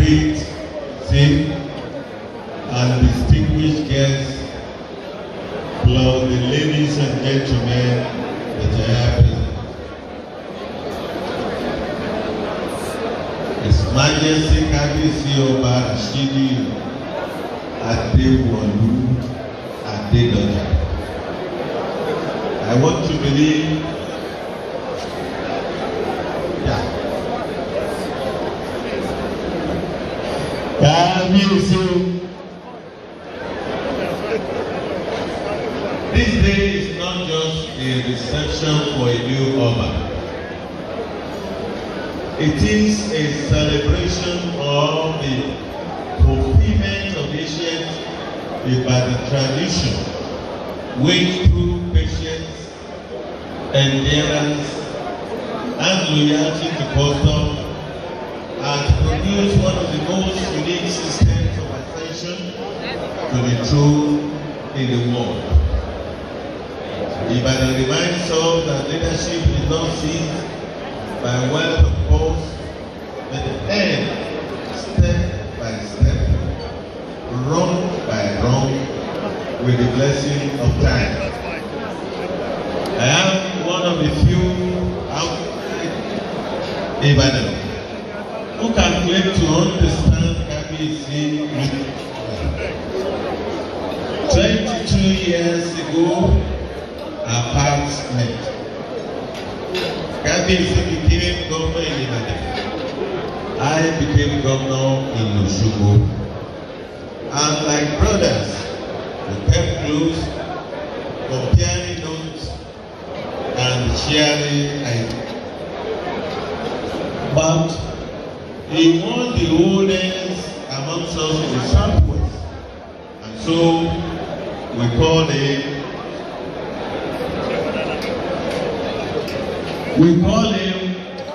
great team and distinguished guests, plus the ladies and gentlemen that are here present. His Majesty Kábíyèsí Ọba Rashidi Adéwọ̀lú Adédọ̀jà. I want to believe this day is not just a reception for a new Oba. It is a celebration of the fulfillment of ancient Ibadan tradition, which through patience, endurance, and loyalty to custom has produced one of the most unique systems of ascension to the throne in the world. Ibadan reminds us that leadership is not seen by wealth of course, but the end, step by step, rung by rung, with the blessing of time. I am one of the few outside Ibadan who can claim to understand Kábíyèsí. 22 years ago, our paths met. Kábíyèsí became governor in Ibadan. I became governor in Osogbo. And like brothers, we kept close, comparing notes and sharing ideas. But he won the oldest amongst us in the Southwest. And so we called him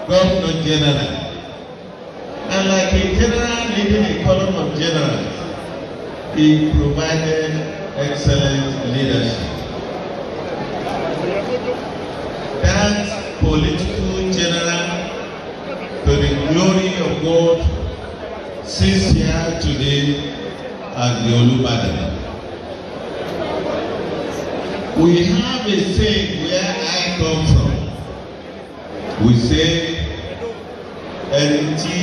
Governor General. And like a general leading a column of generals, he provided excellent leadership. That political general, to the glory of God, sits here today as the Olubadan. We have a saying where I come from. We say, ẹni tí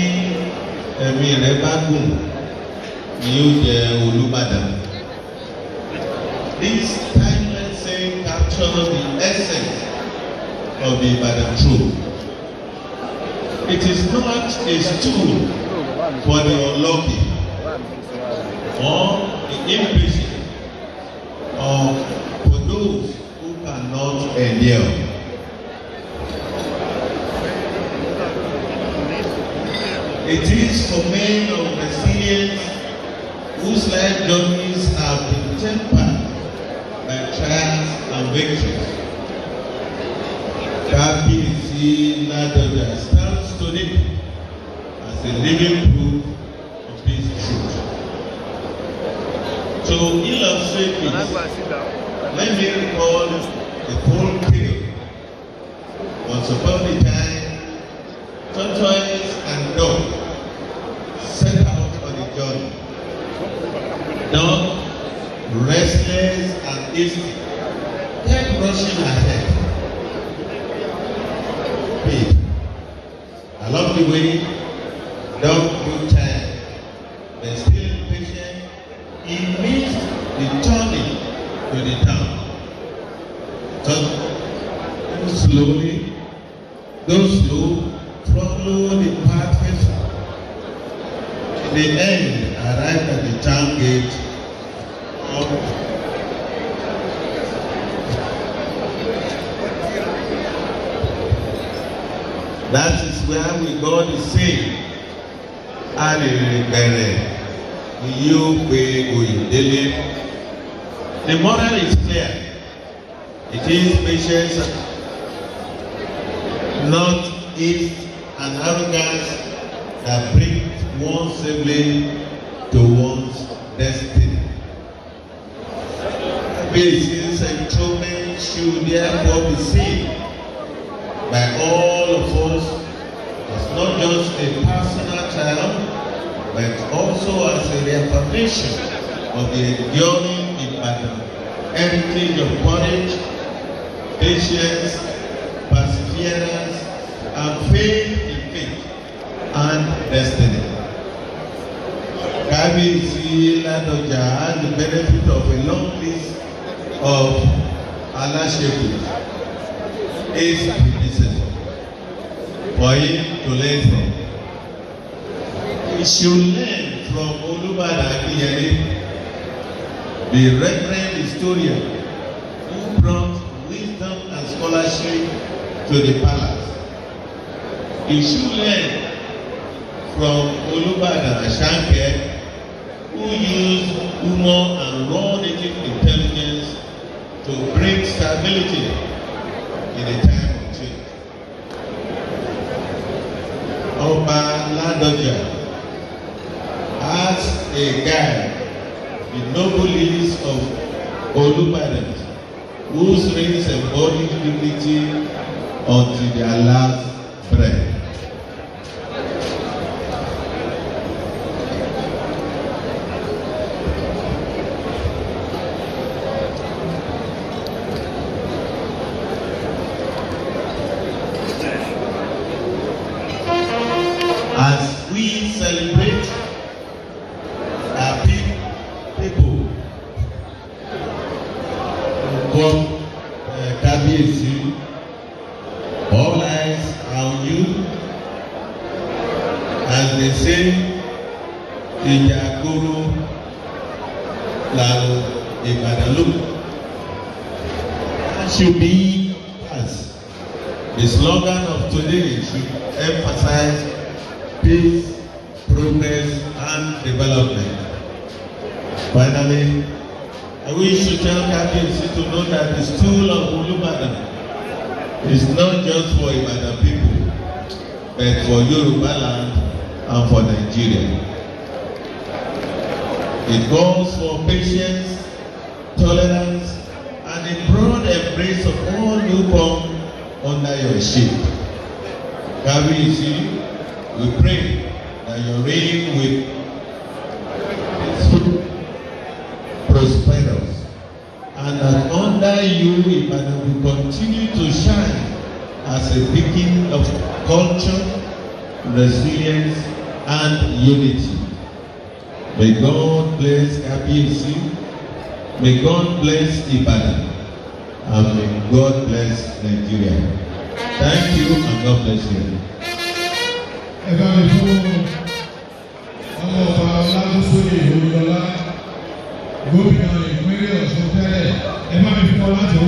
ẹ̀mí rẹ̀ bá gùn ni ó jẹ́ Olubadan. This timeless saying captures the essence of the Ibadan truth. It is not a stool for the unlucky or the impatient or for those who cannot endure. It is for men of resilience whose life journeys have been tempered by trials and victories. Kábíyèsí Ladoja stands today as a living proof of this truth. To illustrate this, let me recall the whole tale. Once upon a time, tortoise and dog set out on a journey. Dog, restless and hasty, kept rushing ahead. Along the way, dog grew tired, but still patient. He missed the turning to the town. Go slowly, go slow, follow the path faithfully. In the end, arrived at the town gate. That is where we got the saying, the moral is clear. It is patience, not ease and arrogance that brings one sibling to one's destiny. Kábíyèsí's enthronement should therefore be seen by all of us as not just a personal triumph, but also as a reaffirmation of the enduring Ibadan heritage of courage, patience, perseverance, and faith in faith and destiny. Kábíyèsí Ladoja has the benefit of a long list of Alasheku, his predecessor, for him to learn from. We should learn from Olubadan, the reverend historian who brought wisdom and scholarship to the palace. We should learn from Olubadan Ashanke, who used humor and raw native intelligence to bring stability in a time of change. Oba Ladoja, as a guide, the nobles of Olubadan, whose reigns embodied dignity until their last breath. As we celebrate our people from Kábíyèsí, all eyes are on you. As they say, ìjà kóró làwọn Ìbàdàn lò. That should be us. The slogan of today should emphasize peace, progress, and development. Finally, I wish to tell Kábíyèsí to know that the stool of Olubadan is not just for Ibadan people, but for Yoruba land and for Nigeria. It calls for patience, tolerance, and a broad embrace of all who come under your shade. Kábíyèsí, we pray that your reign will be prosperous, and that under you Ibadan will continue to shine as a beacon of culture, resilience, and unity. May God bless Kábíyèsí, may God bless Ibadan, and may God bless Nigeria. Thank you, and God bless you. Ẹ̀ka mi fún ọmọ ọba Olagunsoye Oyinlola, gómìnà ìpínlẹ̀ Ọ̀ṣun tẹ́lẹ̀, ẹ má mi fún ọ láti.